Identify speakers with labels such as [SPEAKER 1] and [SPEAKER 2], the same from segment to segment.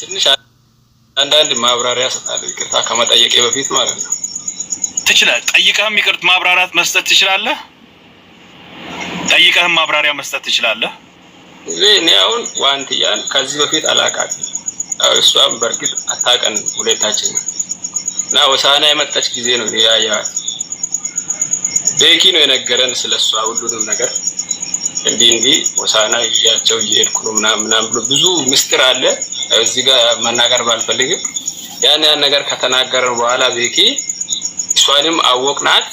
[SPEAKER 1] ትንሽ አንዳንድ ማብራሪያ ሰጣለሁ ይቅርታ ከመጠየቄ በፊት ማለት ነው።
[SPEAKER 2] ትችላለህ። ጠይቀህም ይቅርታ ማብራራት መስጠት ትችላለህ። ጠይቀህም ማብራሪያ መስጠት ትችላለህ።
[SPEAKER 1] እኔ አሁን ዋንትያን ከዚህ በፊት አላውቃትም። እሷም በርግጥ አታውቀን ሁለታችን እና ወሳና የመጣች ጊዜ ነው ያያት። ቤኪ ነው የነገረን ስለሷ ሁሉንም ነገር እንዲህ ወሳና ይያቸው እየሄድኩ ነው ምናምን ብሎ ብዙ ምስጢር አለ። እዚህ ጋር መናገር ባልፈልግም ያን ነገር ከተናገረን በኋላ ቤኪ እሷንም አወቅናት።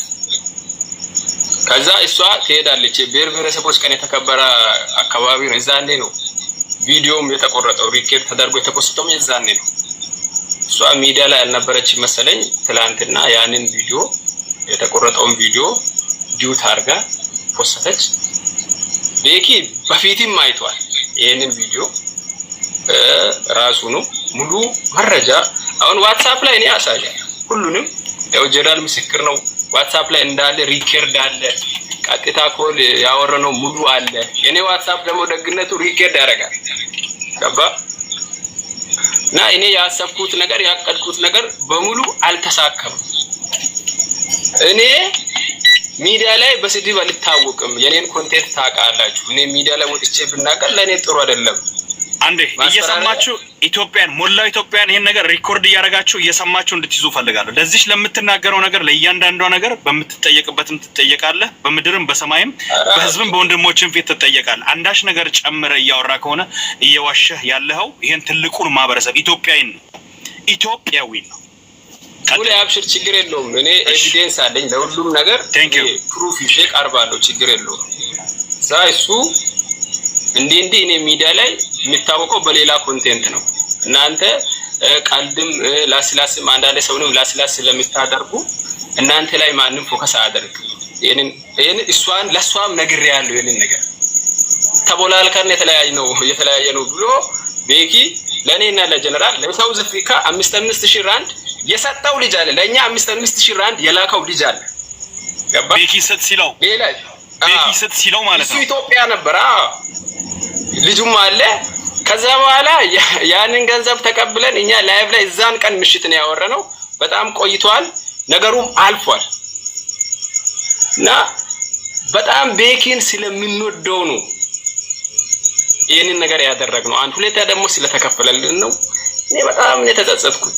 [SPEAKER 1] ከዛ እሷ ትሄዳለች። ብሔር ብሔረሰቦች ቀን የተከበረ አካባቢ ነው። እዛኔ ነው ቪዲዮም የተቆረጠው ሪኬርድ ተደርጎ የተፖስተው እዛኔ ነው። እሷ ሚዲያ ላይ አልነበረች መሰለኝ። ትላንትና ያንን ቪዲዮ የተቆረጠውን ቪዲዮ ዲዩት አርጋ ፖስተች። ቤኪ በፊትም አይቷል ይሄንን ቪዲዮ ራሱ ነው ሙሉ መረጃ። አሁን ዋትስአፕ ላይ እኔ አሳያለሁ ሁሉንም። ያው ጀነራል ምስክር ነው። ዋትስአፕ ላይ እንዳለ ሪከርድ አለ። ቀጥታ ኮል ያወረነው ሙሉ አለ። የኔ ዋትስአፕ ደግሞ ደግነቱ ሪከርድ ያደርጋል። ገባ እና እኔ ያሰብኩት ነገር ያቀድኩት ነገር በሙሉ አልተሳካም። እኔ ሚዲያ ላይ በስድብ አልታወቅም። የኔን ኮንቴንት ታውቃላችሁ። እኔ ሚዲያ ላይ ወጥቼ ብናገር ለኔ ጥሩ አይደለም።
[SPEAKER 2] አንዴ እየሰማችሁ ኢትዮጵያን ሞላው ኢትዮጵያን ይሄን ነገር ሪኮርድ እያደረጋችሁ እየሰማችሁ እንድትይዙ ፈልጋለሁ። ለዚህ ለምትናገረው ነገር ለእያንዳንዷ ነገር በምትጠየቅበትም ትጠየቃለህ። በምድርም በሰማይም በህዝብም በወንድሞችም ፊት ትጠየቃለህ። አንዳች ነገር ጨምረ እያወራ ከሆነ እየዋሸህ ያለኸው ይሄን ትልቁን ማህበረሰብ ኢትዮጵያዊን ነው።
[SPEAKER 1] ሁሌ አብሽር፣ ችግር የለውም። እኔ ኤቪደንስ አለኝ ለሁሉም ነገር ፕሩፍ ይዤ ቀርባለሁ። ችግር የለውም። እሱ እንዴ እኔ ሚዲያ ላይ የሚታወቀው በሌላ ኮንቴንት ነው። እናንተ ቀልድም ላስላስም አንዳንድ ሰውንም ላስላስ ስለምታደርጉ እናንተ ላይ ማንም ፎከስ አያደርግ። ይሄን እሷን ለሷም ነግሬያለሁ። ይሄን ነገር ተቦላልከን የተለያየ ነው ብሎ ቤኪ ለኔና ለጀነራል ለሳውዝ አፍሪካ 5,000 ራንድ የሰጠው ልጅ አለ። ለኛ 5,000 ራንድ የላከው ልጅ አለ። ገባ
[SPEAKER 2] ቤኪ ሲለው ማለት ነው።
[SPEAKER 1] እሱ ኢትዮጵያ ነበር። ልጁም አለ። ከዛ በኋላ ያንን ገንዘብ ተቀብለን እኛ ላይቭ ላይ እዛን ቀን ምሽት ነው ያወራነው። በጣም ቆይቷል፣ ነገሩም አልፏል እና በጣም ቤኪን ስለምንወደው ነው ይሄንን ነገር ያደረግነው። አንድ ሁለታ ደግሞ ስለተከፈለልን ነው። እኔ በጣም ነው ተጸጸትኩት።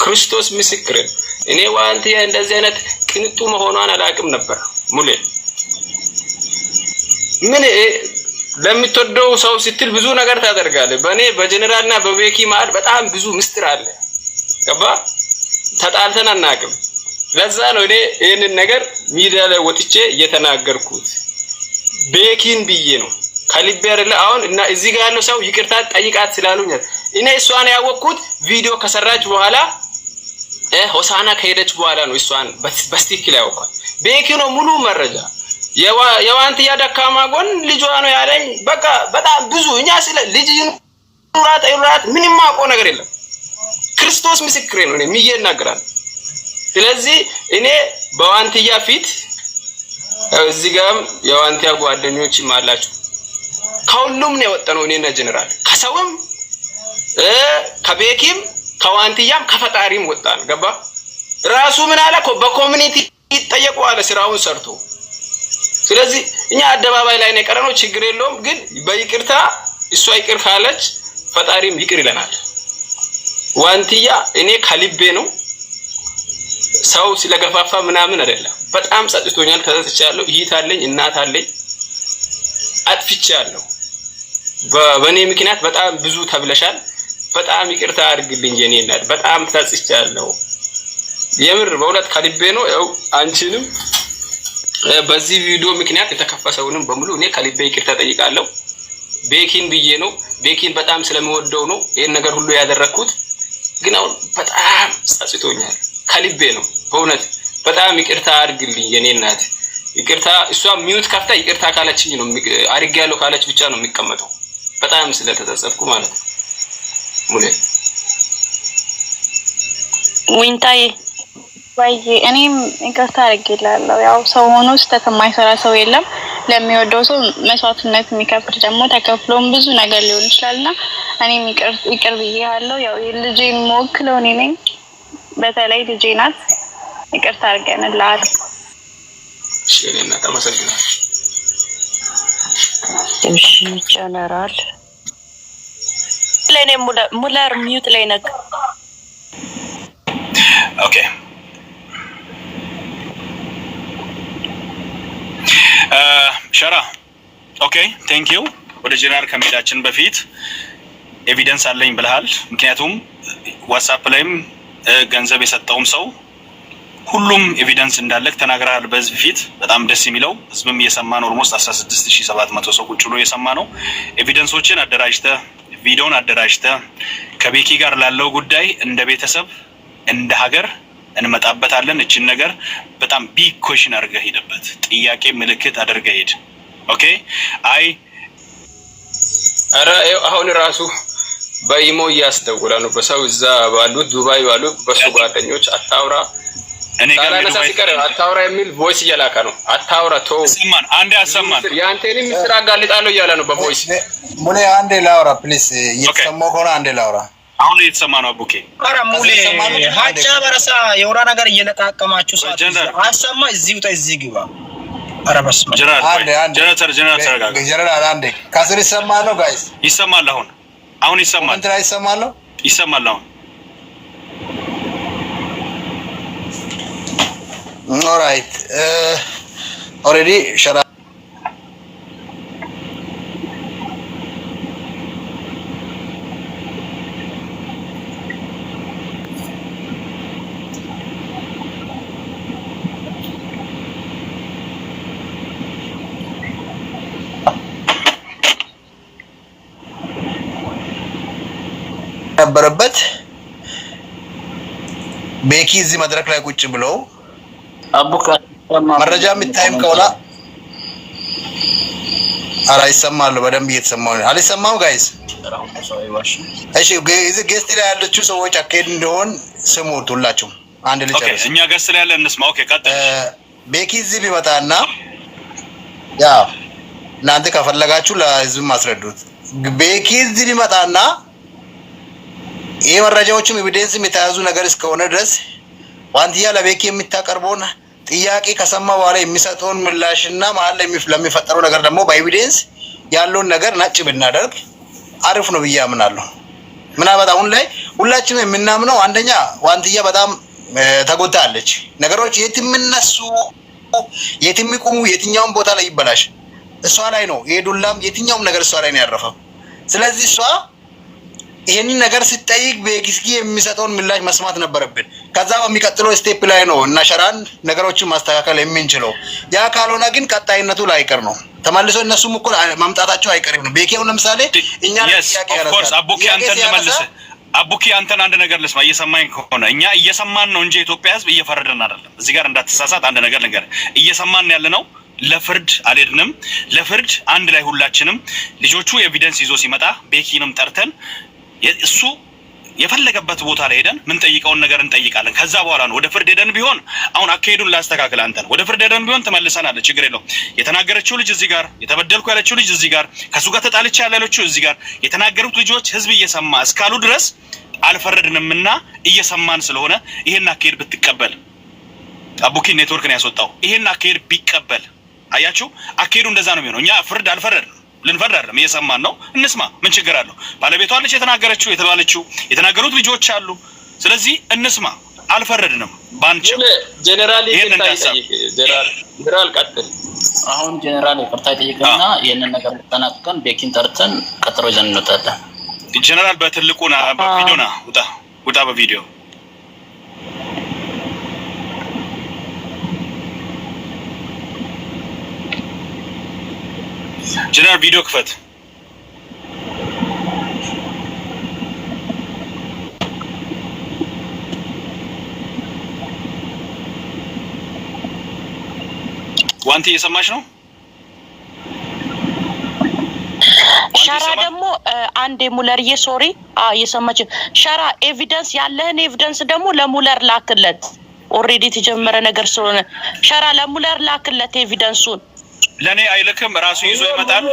[SPEAKER 1] ክርስቶስ ምስክር፣ እኔ ዋንትያ እንደዚህ አይነት ቅንጡ መሆኗን አላውቅም ነበር። ሙሌ ምን ለምትወደው ሰው ስትል ብዙ ነገር ታደርጋለህ። በእኔ በጀነራልና በቤኪ መሀል በጣም ብዙ ምስጢር አለ። ገባ ተጣልተን አናውቅም። ለዛ ነው እኔ ይሄንን ነገር ሚዲያ ላይ ወጥቼ እየተናገርኩት። ቤኪን ብዬ ነው ከልቤ አይደለ። አሁን እና እዚህ ጋር ያለው ሰው ይቅርታ ጠይቃት ስላሉኝ እኔ እሷን ያወቅኩት ቪዲዮ ከሰራች በኋላ ሆሳና ከሄደች በኋላ ነው እሷን በስትክክል ያወቅኩት። ቤኪ ነው ሙሉ መረጃ የዋንትያ ደካማ ጎን ልጇ ነው ያለኝ። በቃ በጣም ብዙ እኛ ስለ ልጅ ይኑራት ምንም ማውቀው ነገር የለም። ክርስቶስ ምስክሬ ነው። እኔ ይናገራል። ስለዚህ እኔ በዋንትያ ፊት እዚህ ጋርም የዋንትያ ጓደኞች ማላችሁ ከሁሉም ነው የወጣነው። እኔና ጀነራል ከሰውም ከቤኪም ከዋንትያም ከፈጣሪም ወጣን። ገባ ራሱ ምን አለ በኮሚኒቲ ይጠየቁዋል ስራውን ሰርቶ። ስለዚህ እኛ አደባባይ ላይ ነው የቀረነው። ችግር የለውም ግን በይቅርታ እሷ ይቅር ካለች ፈጣሪም ይቅር ይለናል። ዋንትያ እኔ ከልቤ ነው ሰው ስለገፋፋ ምናምን አይደለም። በጣም ጸጥቶኛል፣ ተዘጥቻለሁ። ይይታለኝ እናት አለኝ፣ አጥፍቻለሁ። በኔ ምክንያት በጣም ብዙ ተብለሻል። በጣም ይቅርታ አድርግልኝ የኔ እናት፣ በጣም ተጸጽቻለሁ። የምር በእውነት ከልቤ ነው። ያው አንቺንም በዚህ ቪዲዮ ምክንያት የተከፈሰውንም በሙሉ እኔ ከልቤ ይቅርታ ጠይቃለሁ። ቤኪን ብዬ ነው። ቤኪን በጣም ስለምወደው ነው ይሄን ነገር ሁሉ ያደረኩት። ግን አሁን በጣም ጸጽቶኛል፣ ከልቤ ነው በእውነት። በጣም ይቅርታ አድርግልኝ የኔ እናት። ይቅርታ እሷ ሚውት ከፍታ ይቅርታ ካለችኝ ነው አድርጌያለሁ ካለች ብቻ ነው የሚቀመጠው። በጣም ስለተጸጸትኩ ማለት ነው። ሙሌ
[SPEAKER 3] ዊንታይ ወይ እኔም ይቅርታ አድርጌላለሁ። ያው ሰው ሆኖ ስህተት የማይሰራ ሰው የለም። ለሚወደው ሰው መስዋዕትነት የሚከፍል ደግሞ ተከፍሎም ብዙ ነገር ሊሆን ይችላልና እኔም ይቅር ብያለሁ። ያው ልጄን ሞክለው እኔ ነኝ። በተለይ ልጄ ናት። ይቅርታ አድርገንልሃል።
[SPEAKER 1] እሺ እኔና ተመሰግናለሁ።
[SPEAKER 4] እሺ ጀነራል ለኔ ሙለር ሚውት ላይ ነክ
[SPEAKER 2] ኦኬ ሸራ ኦኬ ቴንክ ዩ። ወደ ጀነራል ከመሄዳችን በፊት ኤቪደንስ አለኝ ብለሃል። ምክንያቱም ዋትስአፕ ላይም ገንዘብ የሰጠውም ሰው ሁሉም ኤቪደንስ እንዳለክ ተናግረሃል በህዝብ ፊት። በጣም ደስ የሚለው ህዝብም እየሰማ ነው። ኦልሞስት 16700 ሰው ቁጭ ብሎ እየሰማ ነው። ኤቪደንሶችን አደራጅተህ ቪዲዮን አደራጅተህ ከቤኪ ጋር ላለው ጉዳይ እንደ ቤተሰብ እንደ ሀገር እንመጣበታለን። እቺን ነገር በጣም ቢግ ኮሽን አድርገህ ሄደበት፣ ጥያቄ ምልክት አድርገህ ሄድ። ኦኬ አይ
[SPEAKER 1] አረ አሁን ራሱ በኢሞ እያስደውላ ነው በሰው እዛ ባሉት ዱባይ ባሉት በሱ ጓደኞች አታውራ እኔ ጋር ነው አታውራ የሚል ቮይስ እየላካ ነው። አታውራ ተው
[SPEAKER 2] ሰማን አንዴ አሰማን
[SPEAKER 1] ያንተንም ምስራ ጋልጣለሁ እያለ ነው በቮይስ።
[SPEAKER 5] ሙሌ አንዴ ላውራ ፕሊዝ። እየተሰማው ከሆነ አንዴ ላውራ።
[SPEAKER 2] አሁን እየተሰማ ነው አቡኬ።
[SPEAKER 6] አረ ሙሌ ሀጫ በረሳ የወራ ነገር እየለቃቀማችሁ ሰዓት አሰማ። እዚህ ውጣ እዚህ ግባ። አረ በስመ
[SPEAKER 2] ጀነራል ተረጋጋ።
[SPEAKER 5] ጀነራል አንዴ ካስር ይሰማል ነው ጋይስ?
[SPEAKER 2] ይሰማል። አሁን ይሰማል።
[SPEAKER 5] እንትን ይሰማል ነው
[SPEAKER 2] ይሰማል። አሁን
[SPEAKER 5] ኦልራይት ኦልሬዲ ሸራ ነበረበት ቤኪ እዚህ መድረክ ላይ ቁጭ ብሎ
[SPEAKER 6] አቡካ
[SPEAKER 5] መረጃ የሚታይም ከሆነ አራ ይሰማል። በደንብ እየተሰማው ነው። አልሰማው ጋይስ? እሺ ጌስት ላይ ያለችው ሰዎች አካሄድ እንደሆን ስሙት ሁላችሁም። አንድ ልጨርስ።
[SPEAKER 2] እኛ ጌስት ላይ ያለ እንስማ። ኦኬ ቀጥል።
[SPEAKER 5] ቤኪ እዚህ ቢመጣና ያው እናንተ ከፈለጋችሁ ለህዝብ ማስረዱት። ቤኪ እዚህ ቢመጣና ይሄ መረጃዎችም ኤቪደንስም የተያዙ ነገር እስከሆነ ድረስ ዋንቲያ ለቤኪ የሚታቀርበውን ጥያቄ ከሰማ በኋላ የሚሰጠውን ምላሽና መሀል ለሚፈጠረው ነገር ደግሞ በኤቪደንስ ያለውን ነገር ነጭ ብናደርግ አሪፍ ነው ብዬ አምናለሁ። ምናልባት አሁን ላይ ሁላችንም የምናምነው አንደኛ ዋንቲያ በጣም ተጎድታለች። ነገሮች የትም እነሱ የትም ይቁሙ የትኛውም ቦታ ላይ ይበላሽ እሷ ላይ ነው የዱላም የትኛውም ነገር እሷ ላይ ነው ያረፈው። ስለዚህ እሷ ይሄንን ነገር ሲጠይቅ በኤክስኪ የሚሰጠውን ምላሽ መስማት ነበረብን። ከዛ በሚቀጥለው ስቴፕ ላይ ነው እና ሸራን ነገሮችን ማስተካከል የምንችለው። ያ ካልሆነ ግን ቀጣይነቱ ላይ አይቀር ነው። ተመልሶ እነሱም እኮ ማምጣታቸው አይቀርም ነው። ቤኪው ለምሳሌ እኛ
[SPEAKER 2] አቡኪ አንተን አንድ ነገር ልስማ። እየሰማኝ ከሆነ እኛ እየሰማን ነው እንጂ የኢትዮጵያ ሕዝብ እየፈረደን አይደለም። እዚህ ጋር እንዳትሳሳት አንድ ነገር ነገር እየሰማን ያለ ነው። ለፍርድ አልሄድንም። ለፍርድ አንድ ላይ ሁላችንም ልጆቹ ኤቪደንስ ይዞ ሲመጣ ቤኪንም ጠርተን እሱ የፈለገበት ቦታ ላይ ሄደን ምን ጠይቀውን ነገር እንጠይቃለን። ከዛ በኋላ ነው ወደ ፍርድ ሄደን ቢሆን አሁን አካሄዱን ላስተካክል። አንተን ወደ ፍርድ ሄደን ቢሆን ተመልሰናል። ችግር የለውም። የተናገረችው ልጅ እዚህ ጋር፣ የተበደልኩ ያለችው ልጅ እዚህ ጋር፣ ከሱ ጋር ተጣልቼ ያለችው እዚህ ጋር፣ የተናገሩት ልጆች ህዝብ እየሰማ እስካሉ ድረስ አልፈረድንምና እየሰማን ስለሆነ ይሄን አካሄድ ብትቀበል አቡኪ ኔትወርክ ነው ያስወጣው። ይሄን አካሄድ ቢቀበል አያችሁ፣ አካሄዱ እንደዛ ነው የሚሆነው። እኛ ፍርድ አልፈረድንም። ልንፈርድ አይደለም፣ እየሰማን ነው። እንስማ፣ ምን ችግር አለው? ባለቤቷ አለች የተናገረችው የተባለችው፣ የተናገሩት ልጆች አሉ። ስለዚህ እንስማ፣ አልፈረድንም። ባንቺ
[SPEAKER 1] ጀነራል ጀነራል ቀጥል።
[SPEAKER 6] አሁን ጀነራል ይቅርታ ይጠይቅና ይሄንን ነገር ተጠናቀቀን ቤኪን ጠርተን ቀጥሮ ይዘን እንወጣለን።
[SPEAKER 2] ጀነራል በትልቁና በቪዲዮና ውጣ በቪዲዮ ጀነራል ቪዲዮ ክፈት። ዋንቲ እየሰማሽ ነው?
[SPEAKER 4] ሸራ ደግሞ አንዴ ሙለርዬ ሶሪ እየሰማች ሸራ ኤቪደንስ ያለህን ኤቪደንስ ደግሞ ለሙለር ላክለት። ኦሬዲ የተጀመረ ነገር ስለሆነ ሸራ ለሙለር ላክለት ኤቪደንሱን።
[SPEAKER 2] ለኔ አይልክም ራሱ ይዞ ይመጣል።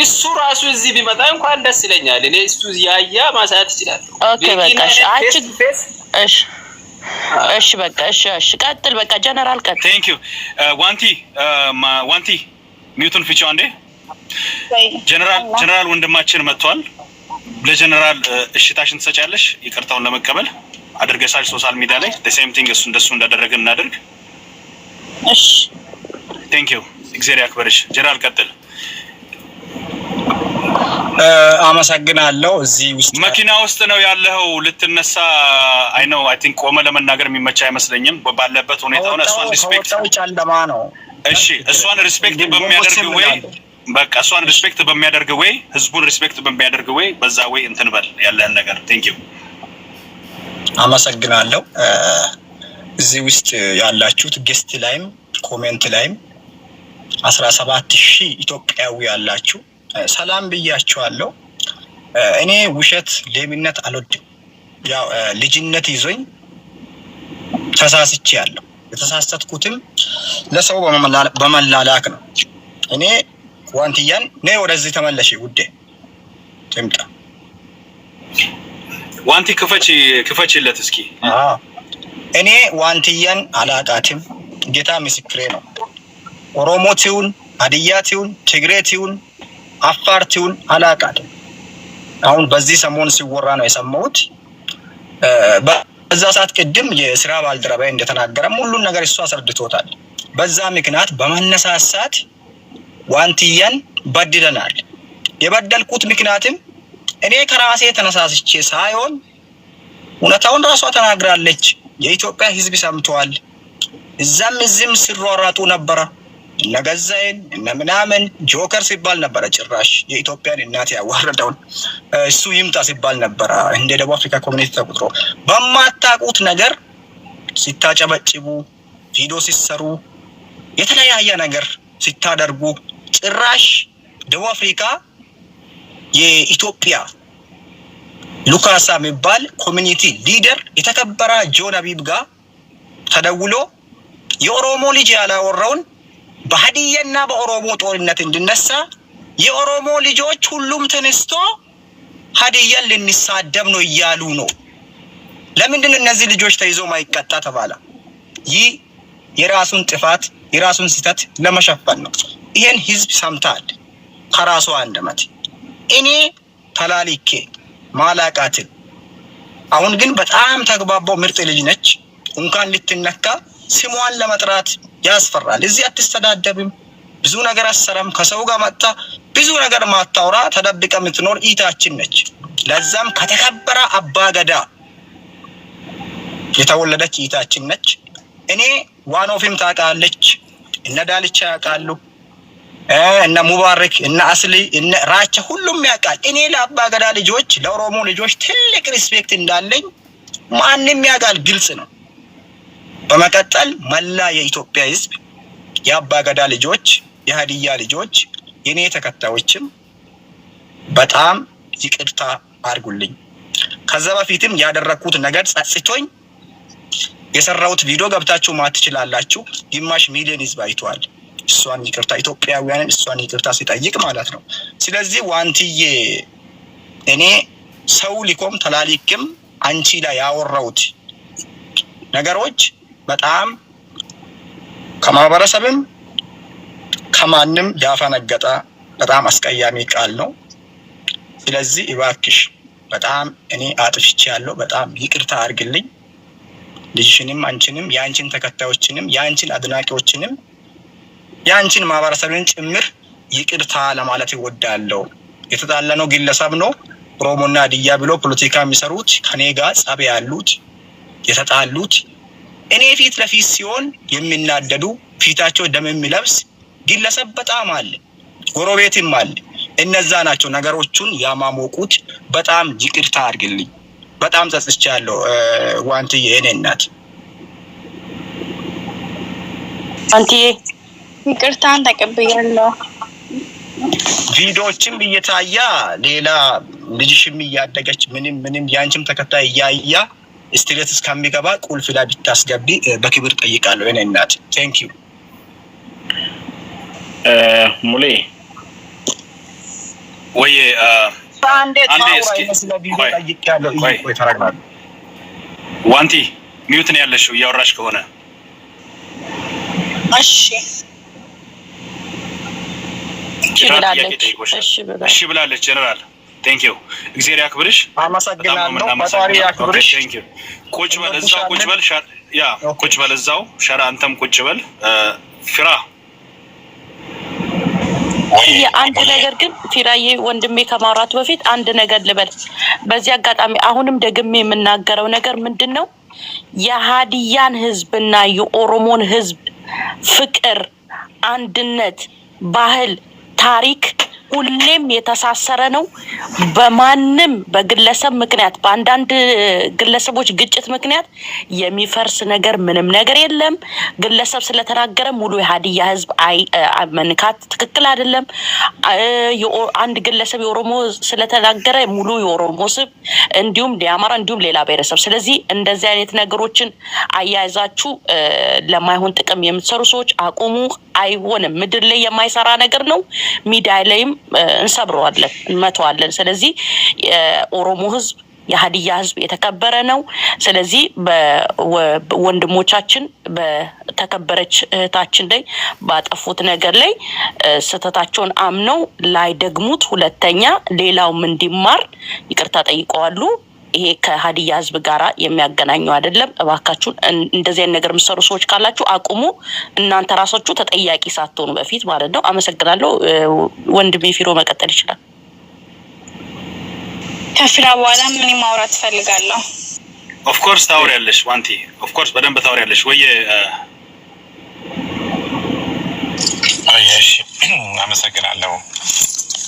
[SPEAKER 1] እሱ ራሱ እዚህ ቢመጣ እንኳን ደስ ይለኛል። እኔ እሱ ያያ ማሳየት ይችላል።
[SPEAKER 4] ኦኬ በቃ እሺ በቃ እሺ ቀጥል በቃ ጀነራል ቀጥል።
[SPEAKER 2] ቴንክ ዩ ዋንቲ ሚውቱን ፍቺው አንዴ። ጀነራል ወንድማችን መጥቷል። ለጀነራል እሽታሽን ትሰጫለሽ ይቅርታውን ለመቀበል አድርገሻል ሶሻል ሚዲያ ላይ the same thing እሱ እንደሱ እንዳደረገን እናድርግ።
[SPEAKER 4] እሺ
[SPEAKER 2] ቴንክ ዩ እግዚአብሔር ያክብርሽ። ጀነራል ቀጥል።
[SPEAKER 6] አመሰግናለሁ። እዚህ ውስጥ
[SPEAKER 2] መኪና ውስጥ ነው ያለው ልትነሳ አይ ነው አይ ቲንክ ቆመ ለመናገር የሚመች አይመስለኝም ባለበት ሁኔታ ነው። እሷን ሪስፔክት
[SPEAKER 6] ጨለማ ነው።
[SPEAKER 2] እሺ እሷን ሪስፔክት በሚያደርግ ወይ በቃ እሷን ሪስፔክት በሚያደርግ ወይ ህዝቡን ሪስፔክት በሚያደርግ ወይ በዛ ወይ እንትን በል ያለህን ነገር። ቴንክ ዩ
[SPEAKER 6] አመሰግናለሁ። እዚህ ውስጥ ያላችሁት ጌስት ላይም ኮሜንት ላይም 17000 ኢትዮጵያዊ ያላችሁ ሰላም ብያችኋለሁ። እኔ ውሸት ሌብነት አልወድም። ያው ልጅነት ይዞኝ ተሳስቼያለሁ። የተሳሳትኩትም ለሰው በመላላክ ነው። እኔ ዋንትያን ነይ ወደዚህ ተመለሽ ውዴ ትምጣ።
[SPEAKER 2] ዋንቲ ክፈችለት እስኪ።
[SPEAKER 6] እኔ ዋንትያን አላቃትም። ጌታ ምስክሬ ነው። ኦሮሞቲውን፣ ሀዲያቲውን፣ ትግሬቲውን፣ አፋርቲውን አላቃትም። አሁን በዚህ ሰሞን ሲወራ ነው የሰማሁት። በዛ ሰዓት ቅድም የስራ ባልደረባዬ እንደተናገረም ሁሉን ነገር እሱ አስረድቶታል። በዛ ምክንያት በመነሳሳት ዋንትያን በድለናል። የበደልኩት ምክንያትም እኔ ከራሴ ተነሳስቼ ሳይሆን እውነታውን ራሷ ተናግራለች። የኢትዮጵያ ሕዝብ ሰምቷል። እዛም እዚህም ሲሯሯጡ ነበረ። እነ ገዛይን እነ ምናምን ጆከር ሲባል ነበረ። ጭራሽ የኢትዮጵያን እናት ያዋረደውን እሱ ይምጣ ሲባል ነበረ። እንደ ደቡብ አፍሪካ ኮሚኒቲ ተቆጥሮ በማታውቁት ነገር ሲታጨበጭቡ፣ ቪዲዮ ሲሰሩ፣ የተለያየ ነገር ሲታደርጉ ጭራሽ ደቡብ አፍሪካ የኢትዮጵያ ሉካሳ የሚባል ኮሚኒቲ ሊደር የተከበረ ጆን አቢብ ጋር ተደውሎ የኦሮሞ ልጅ ያላወራውን በሀዲያና በኦሮሞ ጦርነት እንድነሳ የኦሮሞ ልጆች ሁሉም ተነስቶ ሀዲያን ልንሳደብ ነው እያሉ ነው። ለምንድን ነው እነዚህ ልጆች ተይዞ ማይቀጣ ተባለ? ይህ የራሱን ጥፋት የራሱን ስህተት ለመሸፈን ነው። ይሄን ህዝብ ሰምታል ከራሱ አንደበት። እኔ ተላልኬ ማላቃትን አሁን ግን በጣም ተግባባው ምርጥ ልጅ ነች። እንኳን ልትነካ ስሟን ለመጥራት ያስፈራል። እዚህ አትስተዳደብም፣ ብዙ ነገር አሰራም፣ ከሰው ጋር መጣ ብዙ ነገር ማታውራ ተደብቀ የምትኖር ኢታችን ነች። ለዛም ከተከበረ አባገዳ የተወለደች ኢታችን ነች። እኔ ዋኖፊም ታውቃለች፣ እነ ዳልቻ ያውቃሉ፣ እነ ሙባረክ እነ አስሊ እነ ራቻ ሁሉም ያውቃል። እኔ ለአባገዳ ልጆች ለኦሮሞ ልጆች ትልቅ ሪስፔክት እንዳለኝ ማንንም ያውቃል፣ ግልጽ ነው። በመቀጠል መላ የኢትዮጵያ ህዝብ የአባገዳ ልጆች የሀዲያ ልጆች የኔ ተከታዮችም በጣም ይቅርታ አድርጉልኝ። ከዛ በፊትም ያደረኩት ነገር ጸጽቶኝ የሰራሁት ቪዲዮ ገብታችሁ ማየት ትችላላችሁ። ግማሽ ሚሊዮን ህዝብ አይቷል። እሷን ይቅርታ ኢትዮጵያውያንን እሷን ይቅርታ ሲጠይቅ ማለት ነው። ስለዚህ ዋንትዬ እኔ ሰው ሊቆም ተላልክም አንቺ ላይ ያወራሁት ነገሮች በጣም ከማህበረሰብም ከማንም ያፈነገጠ በጣም አስቀያሚ ቃል ነው። ስለዚህ እባክሽ በጣም እኔ አጥፍቻለሁ፣ በጣም ይቅርታ አድርግልኝ። ልጅሽንም አንቺንም ያንቺን ተከታዮችንም ያንቺን አድናቂዎችንም ያንቺን ማህበረሰብን ጭምር ይቅርታ ለማለት እወዳለሁ። የተጣላነው ግለሰብ ነው ኦሮሞና ሀዲያ ብሎ ፖለቲካ የሚሰሩት ከኔ ጋር ጸብ ያሉት የተጣሉት እኔ ፊት ለፊት ሲሆን የሚናደዱ ፊታቸው ደም የሚለብስ ግለሰብ በጣም አለ፣ ጎረቤትም አለ። እነዛ ናቸው ነገሮቹን ያማሞቁት። በጣም ይቅርታ አድርግልኝ። በጣም ጸጽቻለሁ ዋንትዬ የኔ እናት።
[SPEAKER 4] አንትዬ
[SPEAKER 3] ይቅርታን ተቀብያለሁ።
[SPEAKER 6] ቪዲዮዎችም እየታያ ሌላ ልጅሽም እያደገች ምንም ያንቺም ተከታይ እያያ ስትሬት እስከሚገባ ቁልፍ ላይ ብታስገቢ በክብር ጠይቃለሁ የኔ እናት። ቴንክ ዩ
[SPEAKER 7] ሙሌ
[SPEAKER 2] ወይ አንዴ እስኪ ዋንቲ ሚውት ነው ያለሽው እያወራሽ ከሆነ እሺ ብላለች ጀነራል ቴንክ ዩ እግዚአብሔር ያክብርሽ
[SPEAKER 6] አመሰግናለሁ ፈጣሪ ያክብርሽ
[SPEAKER 2] ቴንክ ዩ ቁጭ በል እዛው ቁጭ በል ያ ቁጭ በል እዛው ሸራ አንተም ቁጭ በል ፊራ
[SPEAKER 4] አንድ ነገር ግን ፊራዬ ወንድሜ ከማውራቱ በፊት አንድ ነገር ልበል በዚህ አጋጣሚ አሁንም ደግሜ የምናገረው ነገር ምንድነው የሃዲያን ህዝብና የኦሮሞን ህዝብ ፍቅር አንድነት ባህል ታሪክ ሁሌም የተሳሰረ ነው በማንም በግለሰብ ምክንያት በአንዳንድ ግለሰቦች ግጭት ምክንያት የሚፈርስ ነገር ምንም ነገር የለም ግለሰብ ስለተናገረ ሙሉ የሃዲያ ህዝብ መንካት ትክክል አይደለም አንድ ግለሰብ የኦሮሞ ስለተናገረ ሙሉ የኦሮሞ ህዝብ እንዲሁም የአማራ እንዲሁም ሌላ ብሔረሰብ ስለዚህ እንደዚህ አይነት ነገሮችን አያይዛችሁ ለማይሆን ጥቅም የምትሰሩ ሰዎች አቁሙ አይሆንም ምድር ላይ የማይሰራ ነገር ነው ሚዲያ ላይም እንሰብረዋለን እንመተዋለን ስለዚህ ኦሮሞ ህዝብ የሃዲያ ህዝብ የተከበረ ነው ስለዚህ በወንድሞቻችን በተከበረች እህታችን ላይ ባጠፉት ነገር ላይ ስተታቸውን አምነው ላይ ደግሙት ሁለተኛ ሌላውም እንዲማር ይቅርታ ጠይቀዋሉ ይሄ ከሃዲያ ህዝብ ጋራ የሚያገናኙ አይደለም እባካችሁ እንደዚህ አይነት ነገር ምሰሩ ሰዎች ካላችሁ አቁሙ እናንተ ራሳችሁ ተጠያቂ ሳትሆኑ በፊት ማለት ነው አመሰግናለሁ ወንድሜ ፊሮ መቀጠል ይችላል
[SPEAKER 3] ከፊራ በኋላ ምን ማውራት ፈልጋለሁ
[SPEAKER 2] ኦፍ ኮርስ ታወሪያለሽ ዋንቲ ኦፍ ኮርስ በደንብ ታወሪያለሽ ወይ
[SPEAKER 8] እሺ አመሰግናለሁ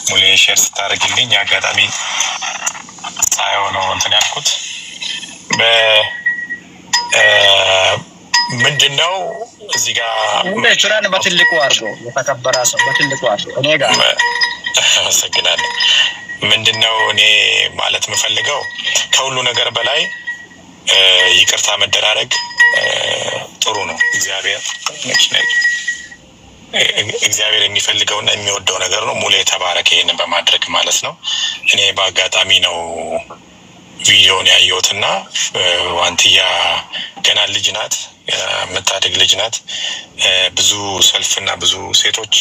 [SPEAKER 8] ሙሌ ሼር ስታደርግልኝ አጋጣሚ ሳይሆነው እንትን ያልኩት ምንድነው እዚህ ጋር
[SPEAKER 6] ቹራን በትልቁ አድርጎ የተከበረ ሰው በትልቁ አድርጎ እኔ ጋር
[SPEAKER 8] አመሰግናለሁ ምንድነው እኔ ማለት የምፈልገው ከሁሉ ነገር በላይ ይቅርታ መደራረግ ጥሩ ነው እግዚአብሔር የሚፈልገውና የሚወደው ነገር ነው ሙሌ ተባረከ ይሄንን በማድረግ ማለት ነው እኔ በአጋጣሚ ነው ቪዲዮውን ያየሁትና ዋንቲያ ገና ልጅ ናት መታደግ ልጅ ናት ብዙ ሰልፍና ብዙ ሴቶች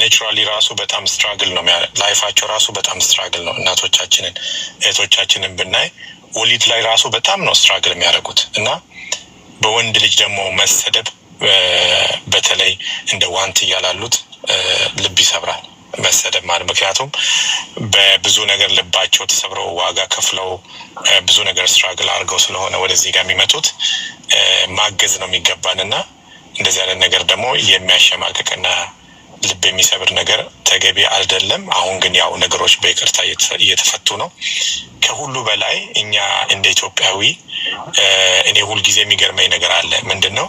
[SPEAKER 8] ኔቸራሊ ራሱ በጣም ስትራግል ነው ላይፋቸው ራሱ በጣም ስትራግል ነው እናቶቻችንን እህቶቻችንን ብናይ ወሊድ ላይ ራሱ በጣም ነው ስትራግል የሚያደርጉት እና በወንድ ልጅ ደግሞ መሰደብ በተለይ እንደ ዋንት ያላሉት ልብ ይሰብራል መሰደብ ማለት ምክንያቱም በብዙ ነገር ልባቸው ተሰብረው ዋጋ ከፍለው ብዙ ነገር ስትራግል አድርገው ስለሆነ ወደዚህ ጋር የሚመጡት ማገዝ ነው የሚገባንና እንደዚህ አይነት ነገር ደግሞ የሚያሸማቅቅና ልብ የሚሰብር ነገር ተገቢ አይደለም አሁን ግን ያው ነገሮች በይቅርታ እየተፈቱ ነው ከሁሉ በላይ እኛ እንደ ኢትዮጵያዊ እኔ ሁሉ ጊዜ የሚገርመኝ ነገር አለ ምንድነው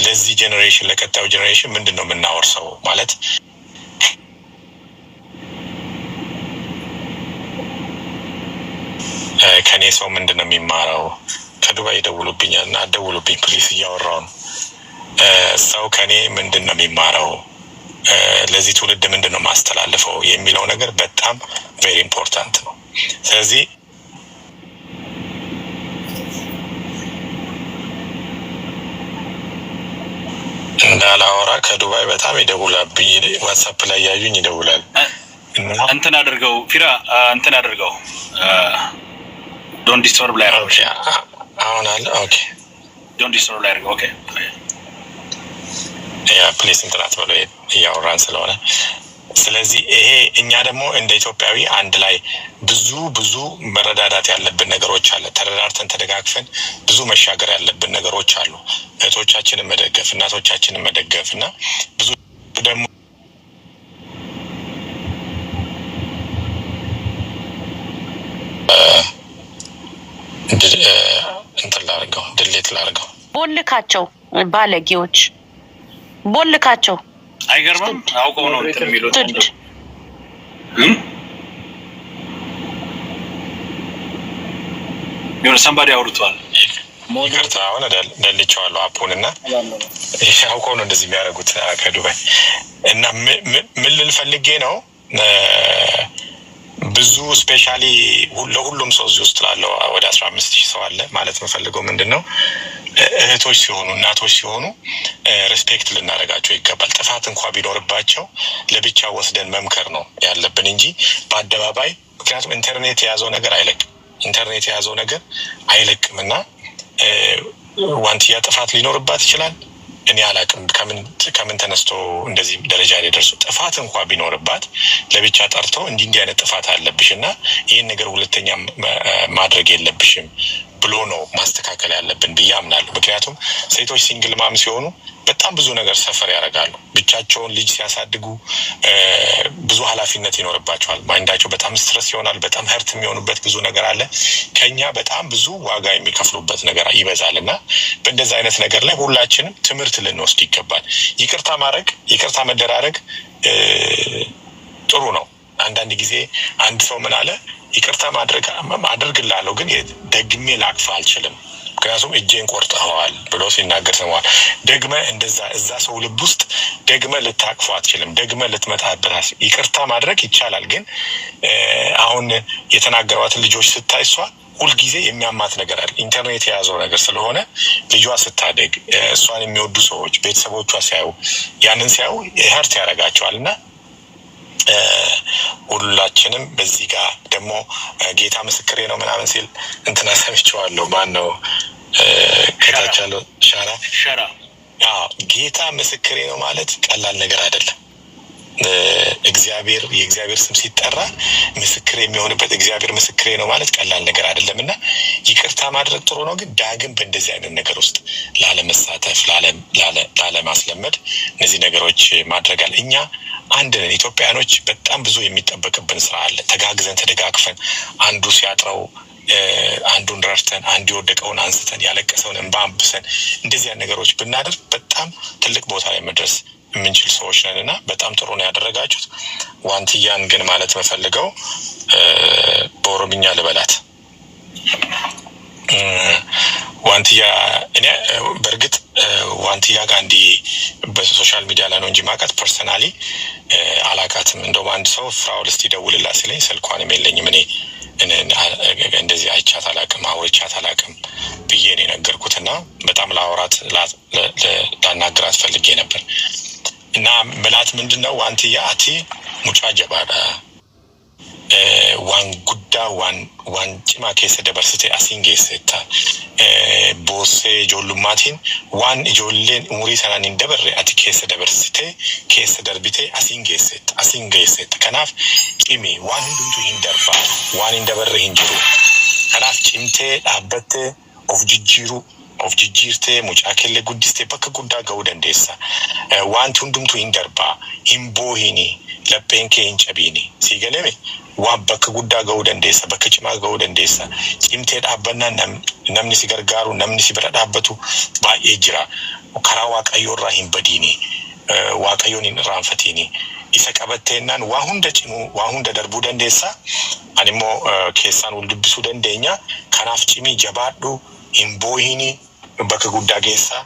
[SPEAKER 8] ለዚህ ጄነሬሽን ለቀጣዩ ጄነሬሽን ምንድነው የምናወርሰው ማለት ከኔ ሰው ምንድነው የሚማረው ከዱባይ ደውሉብኛልና አደውሉብኝ ፕሊስ እያወራው ነው ሰው ከኔ ምንድነው የሚማረው ለዚህ ትውልድ ምንድነው ማስተላለፈው የሚለው ነገር በጣም ቬሪ ኢምፖርታንት ነው ስለዚህ እንዳላወራ ከዱባይ በጣም ይደውላብኝ ዋትስአፕ ላይ ያዩኝ ይደውላል
[SPEAKER 2] እንትን አድርገው ፊራ እንትን አድርገው ዶንት ዲስቶርብ ላይ አድርገው
[SPEAKER 8] አሁን አለ ኦኬ
[SPEAKER 2] ዶንት ዲስቶርብ ላይ አድርገው ኦኬ
[SPEAKER 8] ያ ፕሊስ እንትናት ብሎ እያወራን ስለሆነ ስለዚህ ይሄ እኛ ደግሞ እንደ ኢትዮጵያዊ አንድ ላይ ብዙ መረዳዳት ያለብን ነገሮች አለ ተረዳርተን ተደጋግፈን ብዙ መሻገር ያለብን ነገሮች አሉ እህቶቻችንን መደገፍ እናቶቻችንን መደገፍና ብዙ ደግሞ እንትን ላድርገው ድሌት ላድርገው
[SPEAKER 4] ቦልካቸው ባለጌዎች ቦልካቸው
[SPEAKER 2] አይገርምም አውቀው ነው እንትን የሚሉት የሆነ somebody አውርቷል
[SPEAKER 8] ይቅርታ አሁን ደልቼዋለሁ አፑንና አውቀው ነው እንደዚህ የሚያደርጉት ከዱባይ እና ምን ልል ፈልጌ ነው ብዙ ስፔሻሊ ለሁሉም ሰው እዚህ ውስጥ ላለው ወደ 15000 ሰው አለ ማለት የምፈልገው ምንድነው እህቶች ሲሆኑ እናቶች ሲሆኑ ሪስፔክት ልናደርጋቸው ይገባል። ጥፋት እንኳን ቢኖርባቸው ለብቻ ወስደን መምከር ነው ያለብን እንጂ በአደባባይ ምክንያቱም ኢንተርኔት የያዘው ነገር አይለቅምና ዋንቲያ ጥፋት ሊኖርባት ይችላል። እኔ አላቅም ከምን ተነስቶ እንደዚህ ደረጃ ላይ ደርሶ ጥፋት እንኳን ቢኖርባት ለብቻ ጠርቶ እንዲህ አይነት ጥፋት አለብሽና ይሄን ነገር ሁለተኛ ማድረግ የለብሽም ብሎ ነው ማስተካከል ያለብን ብዬ አምናለሁ። ምክንያቱም ሴቶች ሲንግል ማም ሲሆኑ በጣም ብዙ ነገር ሰፈር ያደርጋሉ። ብቻቸውን ልጅ ሲያሳድጉ ብዙ ኃላፊነት ይኖርባቸዋል። ማይንዳቸው በጣም ስትረስ ይሆናል። በጣም ህርት የሚሆኑበት ብዙ ነገር አለ። ከኛ በጣም ብዙ ዋጋ የሚከፍሉበት ነገር ይበዛልና በእንደዛ አይነት ነገር ላይ ሁላችንም ትምህርት ልንወስድ ይገባል። ይቅርታ መደራረግ ጥሩ ነው። አንዳንድ ጊዜ አንድ ሰው ምን አለ ይቅርታ ማድረግላለሁ ግን ደግሜ ላቅፍ አልችልም ምክንያቱም እጄን ቆርጠዋል ብሎ ሲናገር ሰማዋል። ደግመ እዛ ሰው ልብ ውስጥ ደግመ ልታቅፈው አትችልም። ደግመ ልትመጣበት ይቅርታ ማድረግ ይቻላል። ግን አሁን የተናገሯትን ልጆች ስታይሷ ሁልጊዜ የሚያማት ነገር አለ። ኢንተርኔት የያዘው ነገር ስለሆነ ልጇ ስታደግ እሷን የሚወዱ ሰዎች ቤተሰቦቿ ያንን ሲያዩ ሀርት ያደርጋቸዋልና ሁላችንም በዚህ ጋር ደግሞ ጌታ ምስክሬ ነው ምናምን ሲል እንትና ሰምቼዋለሁ። ማን ነው ከታቻለው ሻራ ጌታ ምስክሬ ነው ማለት ቀላል ነገር አይደለም። የእግዚአብሔር ስም ሲጠራ ምስክር የሚሆንበት እግዚአብሔር ምስክሬ ነው ማለት ቀላል ነገር አይደለምና ይቅርታ ማድረግ ጥሩ ነው። ግን ዳግም በእንደዚህ አይነት ነገር ውስጥ ላለመሳተፍ ላለማስለመድ እነዚህ ነገሮች ማድረግ አለ። እኛ አንድ ነን ኢትዮጵያኖች። በጣም ብዙ የሚጠበቅብን ስራ አለ። ተጋግዘን ተደጋግፈን አንዱ ሲያጥረው አንዱን ረድተን አንዱ የወደቀውን አንስተን ያለቀሰውን እንባ አንብሰን እንደዚህ አይነት ነገሮች ብናደርግ በጣም ትልቅ ቦታ ላይ መድረስ የምንችል ሰዎች ነንና በጣም ጥሩ ነው ያደረጋችሁት። ዋንቲያን ግን ማለት መፈልገው በኦሮምኛ ልበላት ዋንቲያ እኔ በርግጥ ዋንቲያ ጋር እንዲ በሶሻል ሚዲያ ላይ ነው እንጂ ማቃት ፐርሰናሊ አላቃትም። እንደውም አንድ ሰው ፍራውል እስቲ ደውልላት ሲለኝ ስልኳንም የለኝም እኔ እንደዚህ አይቻት አላቅም ብዬ ነው የነገርኩትና በጣም ላናግራት ፈልጌ ነበር እና ምላት ምንድነው ዋንቲያ አቲ ሙጫ ጀባዳ ዋን ጉዳ ዋን ጭማ ኬሰ ደበርስቴ አሲንጌሴታ ቦሴ ጆሉማቲን ዋን ጆሌን ሙሪ ሰናን እንደበረ አቲ ኬሰ ደበርስቴ ኬሰ ደርቢቴ አሲንጌሴት ከናፍ ጭሚ ዋን ሁንዱቱ ሂንደርባ ዋን እንደበረ ሂንጅሩ ከናፍ ጭምቴ ዳበቴ ኦፍ ጅጅርቴ ሙጫኬሌ ጉዲስቴ በከ ጉዳ ገው ደንዴሳ ዋን ሁንዱቱ ሂንደርባ ሂምቦሂኒ ለጴንኬ ሂንጨቢኒ ሲገለሜ waan bakka guddaa ga'uu dandeessa, bakka cimaa ga'uu dandeessa. Cimtee dhaabbannaa namni si gargaaru, namni si bira dhaabbatu baay'ee jira. Karaa Waaqayyoo irraa hin badiini, Waaqayyoon hin irraanfatiini. Isa qabatteennaan waa hunda cimu, waa hunda darbuu dandeessa. Ani immoo keessaan wal dubbisuu dandeenya. Kanaaf cimii jabaadhu, hin boohiini, bakka guddaa geessa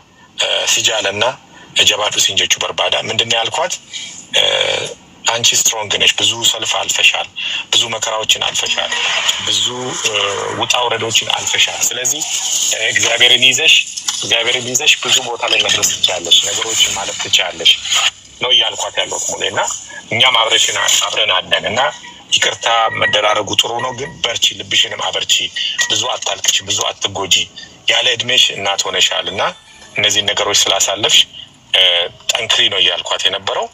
[SPEAKER 8] si jaalannaa jabaadhu siin jechuu barbaada. Mindinni alኳት አንቺ ስትሮንግ ነሽ። ብዙ ሰልፍ አልፈሻል፣ ብዙ መከራዎችን አልፈሻል፣ ብዙ ውጣ ውረዶችን አልፈሻል። ስለዚህ እግዚአብሔርን ይዘሽ ብዙ ቦታ ላይ መድረስ ትችላለሽ፣ ነገሮችን ማለፍ ትችላለሽ ነው እያልኳት ያለው ሙሌና እኛም አብረን አለን እና ይቅርታ መደራረጉ ጥሩ ነው። ግን በርቺ፣ ልብሽንም አበርቺ፣ ብዙ አታልቅሽ፣ ብዙ አትጎጂ። ያለ እድሜሽ እናት ሆነሻልና እነዚህ ነገሮች ስላሳለፍሽ ጠንክሪ ነው እያልኳት የነበረው።